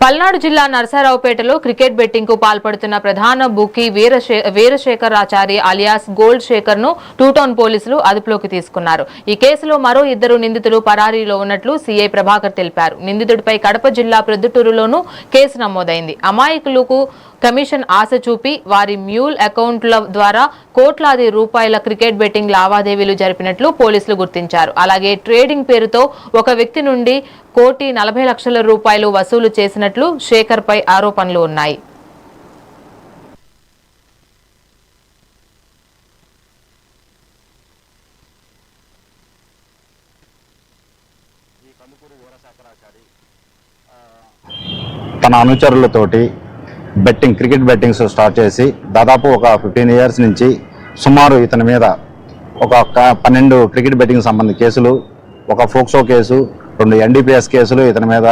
పల్నాడు జిల్లా నరసరావుపేటలో cricket betting కు పాల్పడుతున్న ప్రధాన బుకీ వీరశేఖరాచారి అలియాస్ గోల్డ్ శేఖర్ ను టూ టౌన్ పోలీసులు అదుపులోకి తీసుకున్నారు. ఈ కేసులో మరో 2 నిందితులు పరారీలో ఉన్నట్లు సీఐ ప్రభాకర్ తెలిపారు. నిందితుడిపై కడప జిల్లా ప్రొద్దుటూరులోనూ కేసు నమోదైంది. అమాయకులకు కమిషన్ ఆశ చూపి వారి మ్యూల్ అకౌంట్ల ద్వారా కోట్లాది రూపాయల క్రికెట్ బెట్టింగ్ లావాదేవీలు జరిపినట్లు పోలీసులు గుర్తించారు. అలాగే ట్రేడింగ్ పేరుతో ఒక వ్యక్తి నుండి 1,40,00,000 రూపాయలు వసూలు చేసినట్లు శేఖర్ పై ఆరోపణలు ఉన్నాయి. తన అనుచరులతోటి క్రికెట్ బెట్టింగ్స్ స్టార్ట్ చేసి దాదాపు ఒక 15 ఇయర్స్ నుంచి సుమారు ఇతని మీద ఒక 12 క్రికెట్ బెట్టింగ్ సంబంధించిన కేసులు, ఒక ఫోక్సో కేసు, 2 NDPS కేసులు ఇతని మీద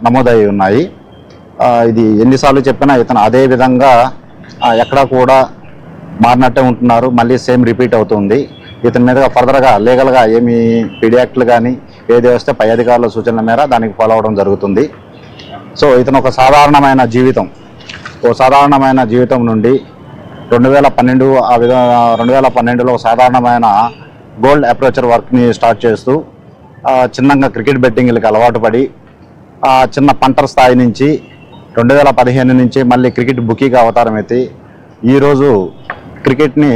నమోదై ఉన్నాయి. ఇది ఎన్నిసార్లు చెప్పినా ఇతను అదే విధంగా ఎక్కడా కూడా మారినట్టే ఉంటున్నారు. మళ్ళీ సేమ్ రిపీట్ అవుతుంది. ఇతని మీద ఫర్దర్గా లీగల్గా ఏమి పీడీ యాక్ట్లు కానీ ఏది వస్తే పై అధికారుల సూచనల మేర దానికి ఫాలో అవడం జరుగుతుంది. సో ఇతను ఒక సాధారణమైన జీవితం నుండి 2012లో సాధారణమైన గోల్డ్ అప్రోచర్ వర్క్ని స్టార్ట్ చేస్తూ చిన్నగా క్రికెట్ బెట్టింగ్లకి అలవాటు పడి చిన్న పంటర్ స్థాయి నుంచి 2015 నుంచి మళ్ళీ క్రికెట్ బుకీగా అవతారం ఎత్తి ఈరోజు క్రికెట్ని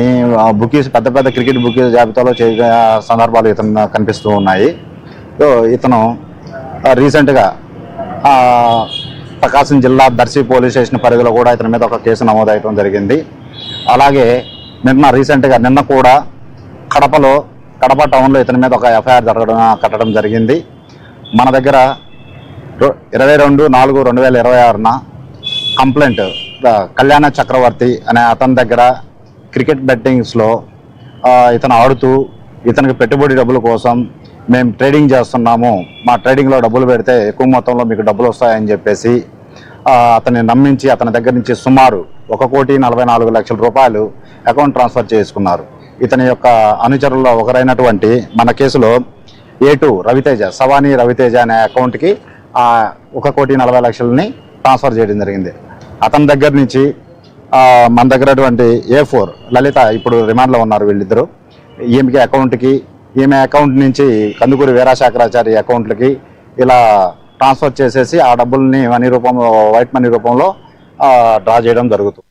పెద్ద క్రికెట్ బుకీ జాబితాలో చేసే సందర్భాలు ఇతను కనిపిస్తూ ఉన్నాయి. సో ఇతను రీసెంట్గా ప్రకాశం జిల్లా దర్శి పోలీస్ స్టేషన్ పరిధిలో కూడా ఇతని మీద ఒక కేసు నమోదవడం జరిగింది. అలాగే నిన్న కూడా కడప టౌన్లో ఇతని మీద ఒక FIR కట్టడం జరిగింది. మన దగ్గర 22/4/2026న కంప్లైంట్ కళ్యాణ చక్రవర్తి అనే అతని దగ్గర క్రికెట్ బెట్టింగ్స్లో ఇతను ఆడుతూ ఇతనికి పెట్టుబడి డబ్బుల కోసం మేము ట్రేడింగ్ చేస్తున్నాము, మా ట్రేడింగ్లో డబ్బులు పెడితే ఎక్కువ మొత్తంలో మీకు డబ్బులు వస్తాయని చెప్పేసి అతన్ని నమ్మించి అతని దగ్గర నుంచి సుమారు 1,44,00,000 రూపాయలు అకౌంట్ ట్రాన్స్ఫర్ చేసుకున్నారు. ఇతని యొక్క అనుచరుల్లో ఒకరైనటువంటి మన కేసులో A2 రవితేజ, సవానీ రవితేజ అనే అకౌంట్కి 1,40,00,000ని ట్రాన్స్ఫర్ చేయడం జరిగింది. అతని దగ్గర నుంచి మన దగ్గర A4 లలిత ఇప్పుడు రిమాండ్లో ఉన్నారు. వీళ్ళిద్దరూ ఈమె అకౌంట్ నుంచి కందుకూరి వీరశేఖరాచారి అకౌంట్లకి ఇలా ట్రాన్స్ఫర్ చేసేసి ఆ డబ్బుల్ని వైట్ మనీ రూపంలో డ్రా చేయడం జరుగుతుంది.